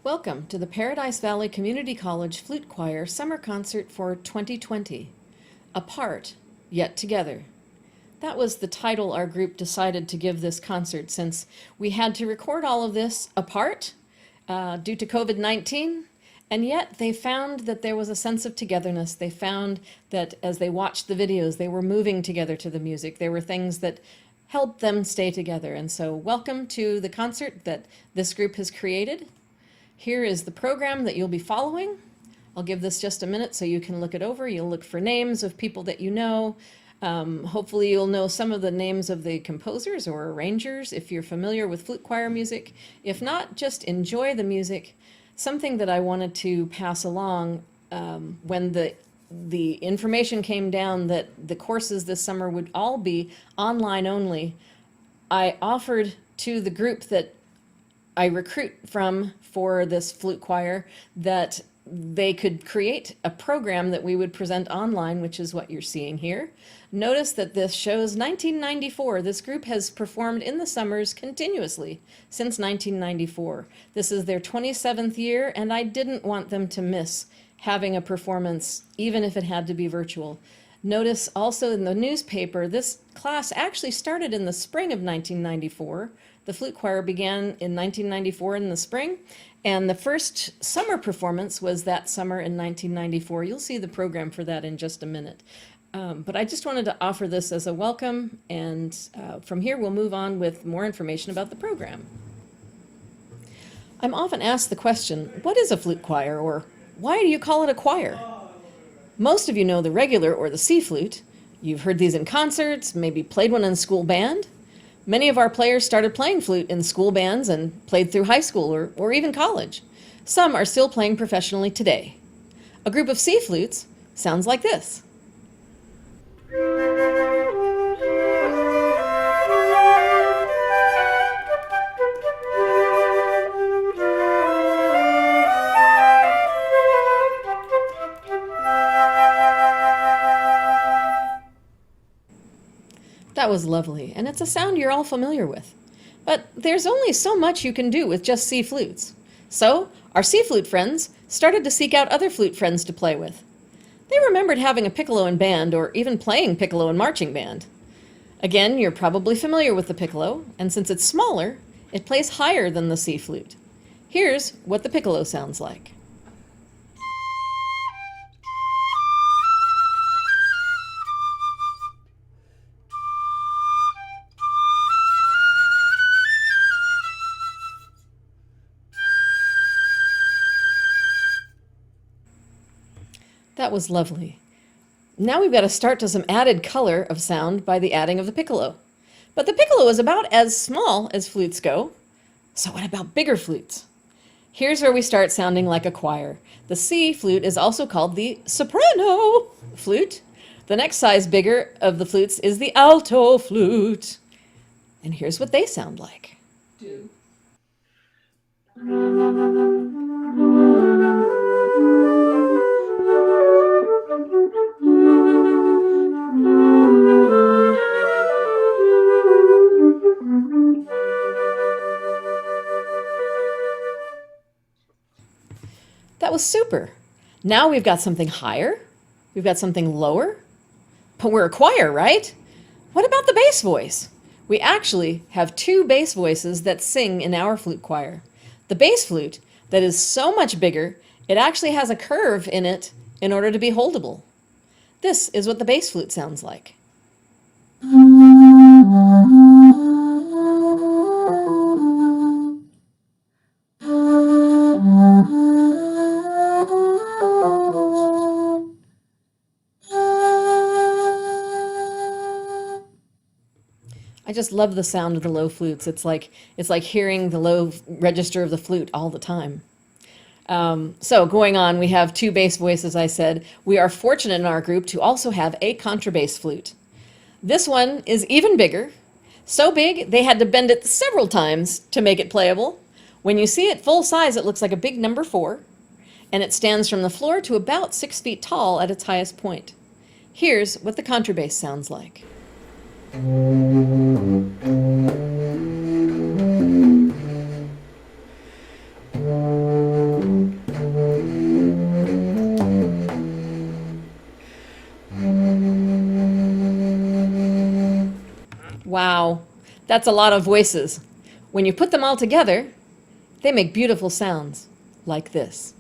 Welcome to the Paradise Valley Community College Flute Choir Summer Concert for 2020. Apart, Yet Together. That was the title our group decided to give this concert since we had to record all of this apart due to COVID-19, and yet they found that there was a sense of togetherness. They found that as they watched the videos, they were moving together to the music. There were things that helped them stay together. And so welcome to the concert that this group has created. Here is the program that you'll be following. I'll give this just a minute so you can look it over. You'll look for names of people that you know. Hopefully you'll know some of the names of the composers or arrangers if you're familiar with flute choir music. If not, just enjoy the music. Something that I wanted to pass along when the information came down that the courses this summer would all be online only, I offered to the group that I recruit from for this flute choir that they could create a program that we would present online, which is what you're seeing here. Notice that this shows 1994. This group has performed in the summers continuously since 1994. This is their 27th year, and I didn't want them to miss having a performance, even if it had to be virtual. Notice also in the newspaper, this class actually started in the spring of 1994. The flute choir began in 1994 in the spring, and the first summer performance was that summer in 1994. You'll see the program for that in just a minute. But I just wanted to offer this as a welcome, and from here we'll move on with more information about the program. I'm often asked the question, what is a flute choir, or why do you call it a choir? Most of you know the regular or the C flute. You've heard these in concerts, maybe played one in school band. Many of our players started playing flute in school bands and played through high school or even college. Some are still playing professionally today. A group of C flutes sounds like this. That was lovely, and it's a sound you're all familiar with. But there's only so much you can do with just C flutes. So, our C flute friends started to seek out other flute friends to play with. They remembered having a piccolo in band, or even playing piccolo in marching band. Again, you're probably familiar with the piccolo, and since it's smaller, it plays higher than the C flute. Here's what the piccolo sounds like. That was lovely. Now we've got to start to some added color of sound by the adding of the piccolo. But the piccolo is about as small as flutes go. So what about bigger flutes? Here's where we start sounding like a choir. The C flute is also called the soprano flute. The next size bigger of the flutes is the alto flute. And here's what they sound like. That was super. Now we've got something higher, we've got something lower, but we're a choir, right? What about the bass voice? We actually have two bass voices that sing in our flute choir. The bass flute, that is so much bigger, it actually has a curve in it in order to be holdable. This is what the bass flute sounds like. I just love the sound of the low flutes. It's like hearing the low register of the flute all the time. So going on, we have two bass voices, I said. We are fortunate in our group to also have a contrabass flute. This one is even bigger. So big, they had to bend it several times to make it playable. When you see it full size, it looks like a big number 4, and it stands from the floor to about 6 feet tall at its highest point. Here's what the contrabass sounds like. That's a lot of voices. When you put them all together, they make beautiful sounds like this.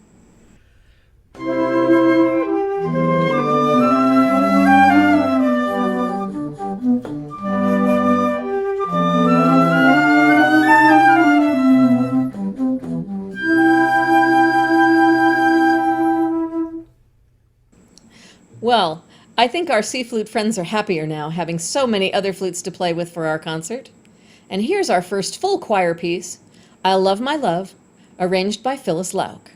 Well, I think our sea flute friends are happier now, having so many other flutes to play with for our concert. And here's our first full choir piece, I'll Love My Love, arranged by Phyllis Lauk.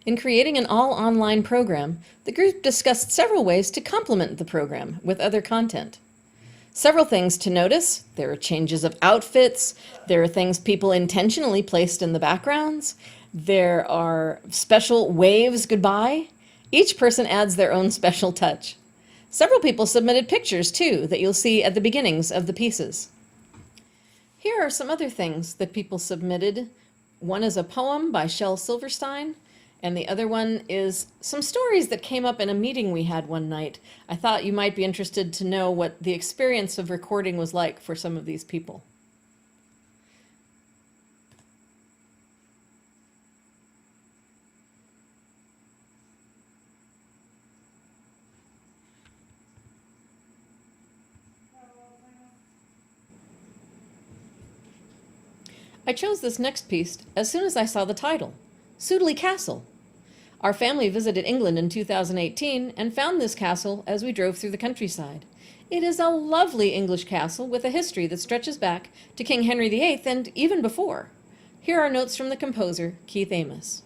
In creating an all-online program, the group discussed several ways to complement the program with other content. Several things to notice. There are changes of outfits. There are things people intentionally placed in the backgrounds. There are special waves goodbye. Each person adds their own special touch. Several people submitted pictures, too, that you'll see at the beginnings of the pieces. Here are some other things that people submitted. One is a poem by Shel Silverstein, and the other one is some stories that came up in a meeting we had one night. I thought you might be interested to know what the experience of recording was like for some of these people. I chose this next piece as soon as I saw the title, Sudeley Castle. Our family visited England in 2018 and found this castle as we drove through the countryside. It is a lovely English castle with a history that stretches back to King Henry VIII and even before. Here are notes from the composer, Keith Amos.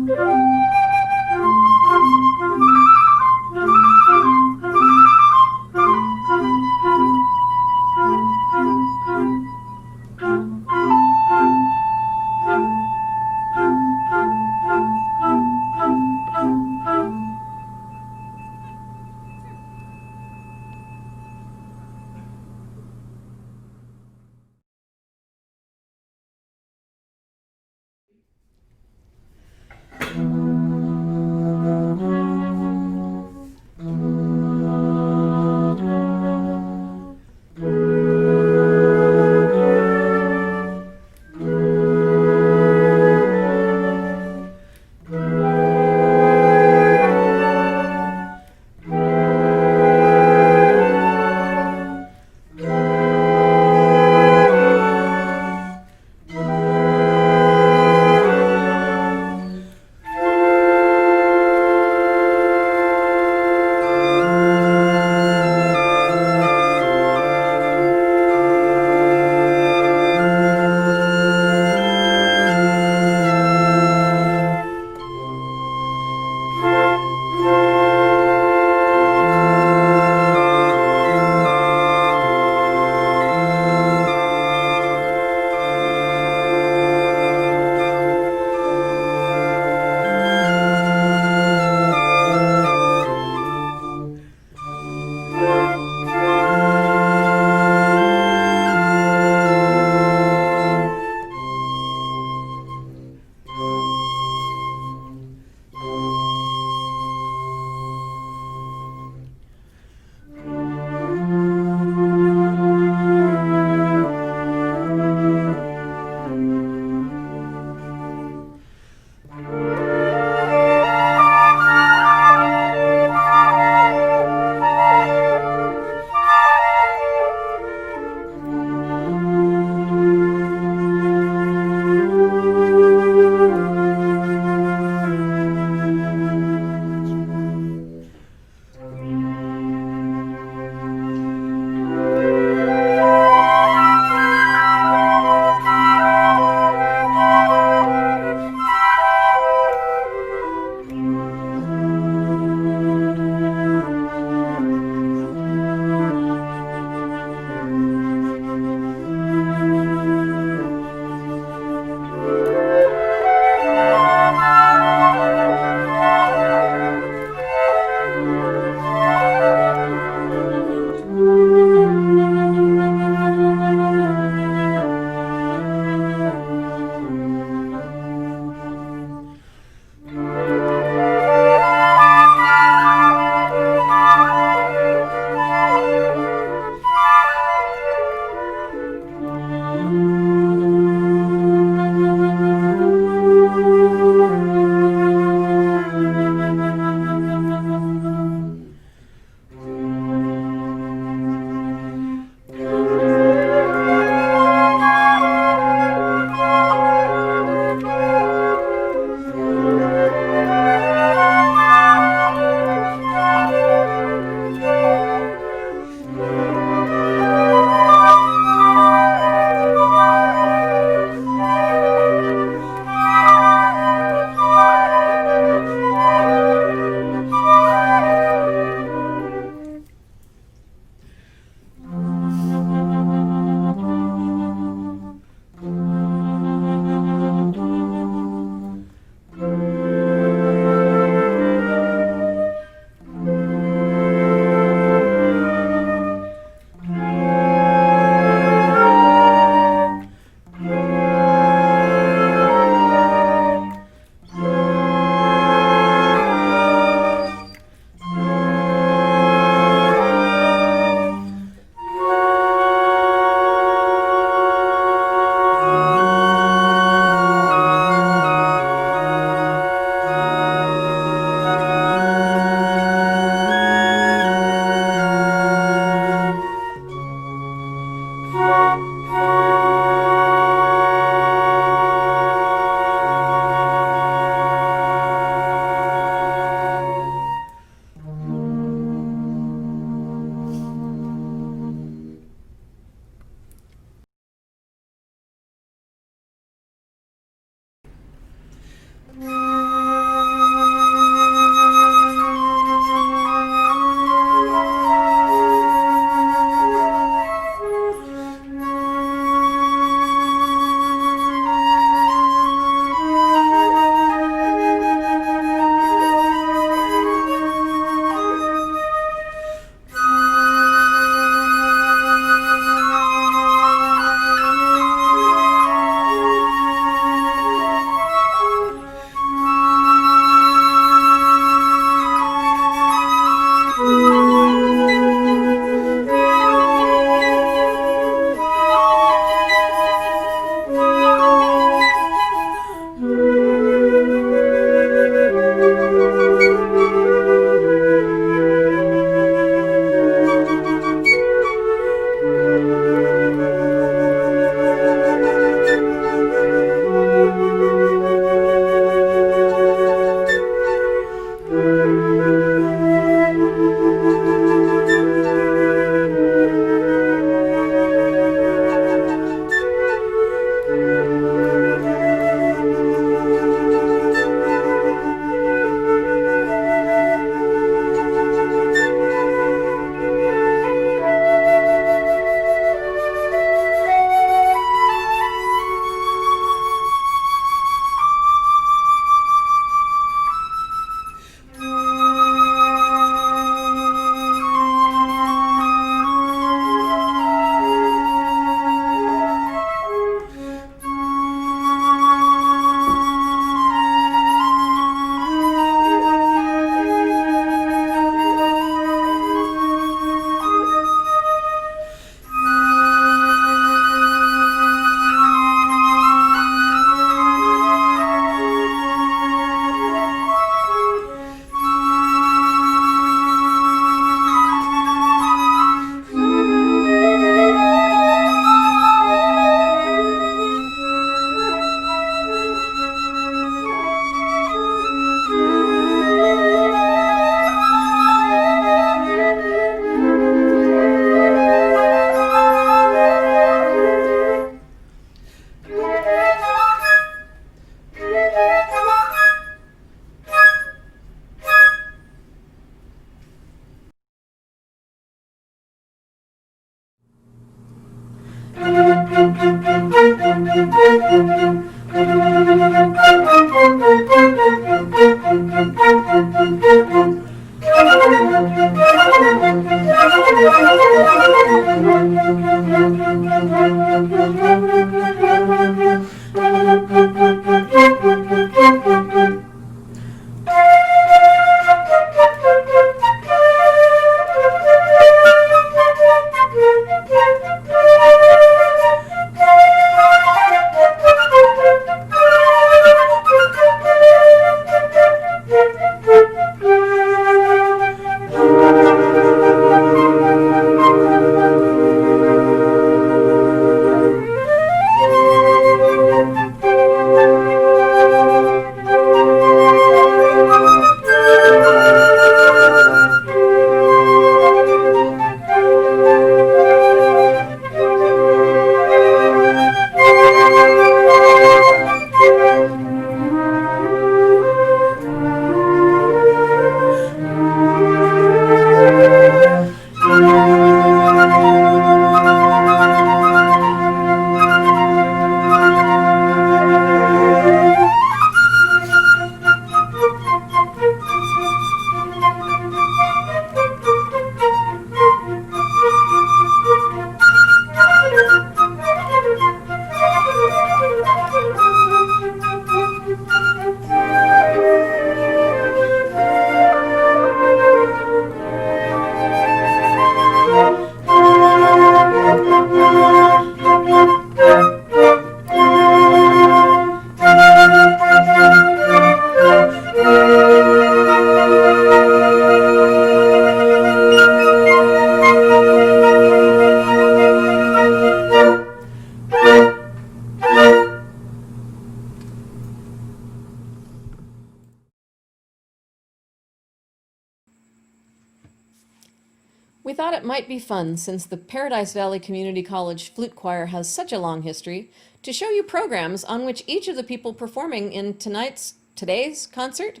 We thought it might be fun, since the Paradise Valley Community College Flute Choir has such a long history, to show you programs on which each of the people performing in tonight's today's concert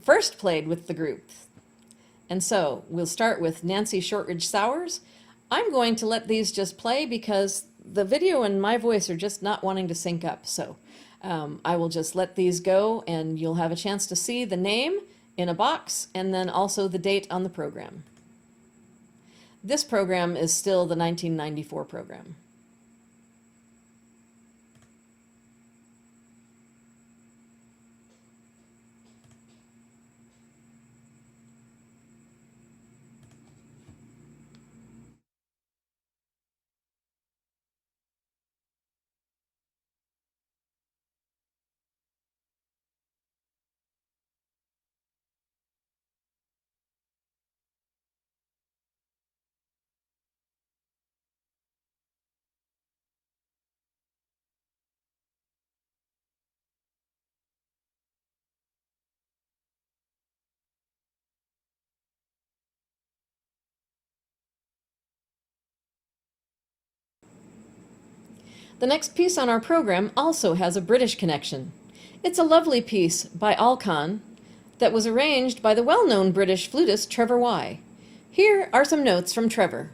first played with the group. And so we'll start with Nancy Shortridge Sowers. I'm going to let these just play because the video and my voice are just not wanting to sync up. So I will just let these go, and you'll have a chance to see the name in a box and then also the date on the program. This program is still the 1994 program. The next piece on our program also has a British connection. It's a lovely piece by Alkan that was arranged by the well-known British flutist Trevor Y. Here are some notes from Trevor.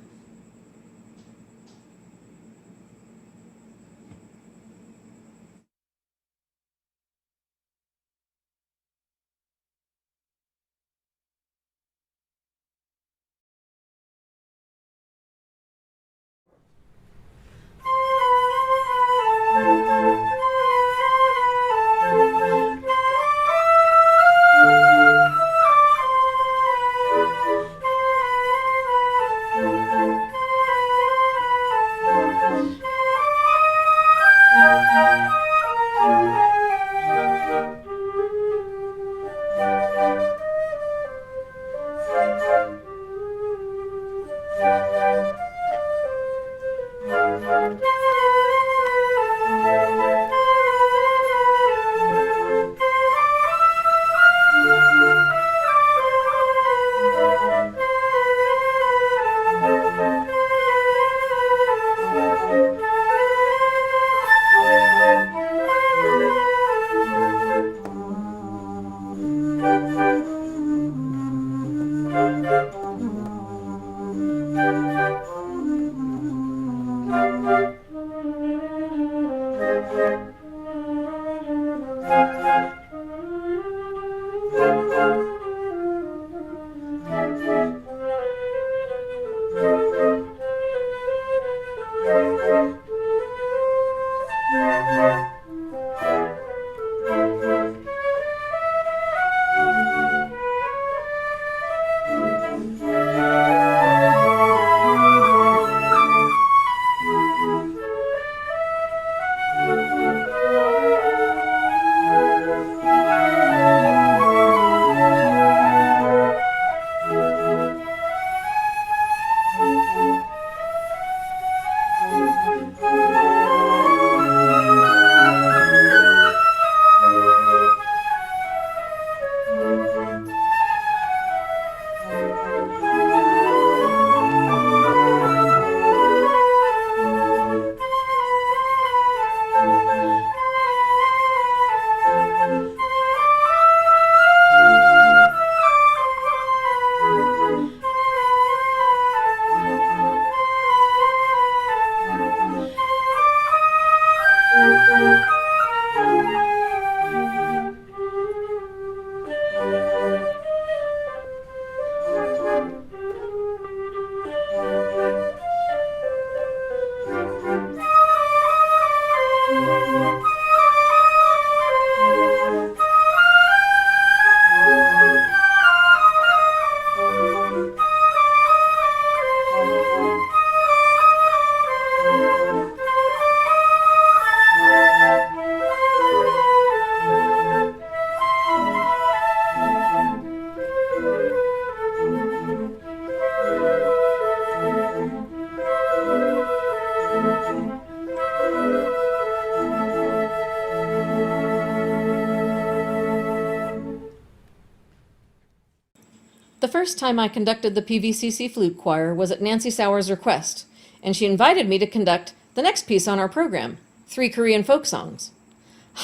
The first time I conducted the PVCC Flute Choir was at Nancy Sowers' request, and she invited me to conduct the next piece on our program, 3 Korean folk songs.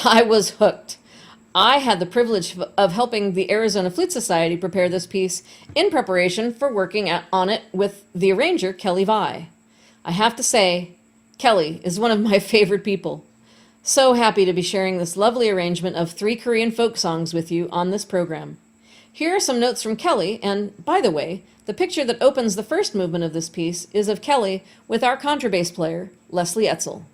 I was hooked. I had the privilege of helping the Arizona Flute Society prepare this piece in preparation for working on it with the arranger, Kelly Vi. I have to say, Kelly is one of my favorite people. So happy to be sharing this lovely arrangement of 3 Korean folk songs with you on this program. Here are some notes from Kelly, and by the way, the picture that opens the first movement of this piece is of Kelly with our contrabass player, Leslie Etzel.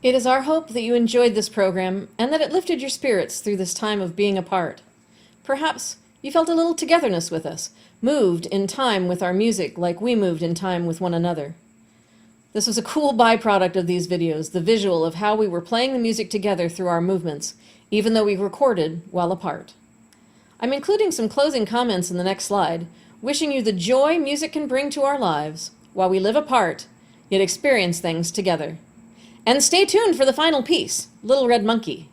It is our hope that you enjoyed this program and that it lifted your spirits through this time of being apart. Perhaps you felt a little togetherness with us, moved in time with our music like we moved in time with one another. This was a cool byproduct of these videos, the visual of how we were playing the music together through our movements, even though we recorded while apart. I'm including some closing comments in the next slide, wishing you the joy music can bring to our lives while we live apart, yet experience things together. And stay tuned for the final piece, Little Red Monkey.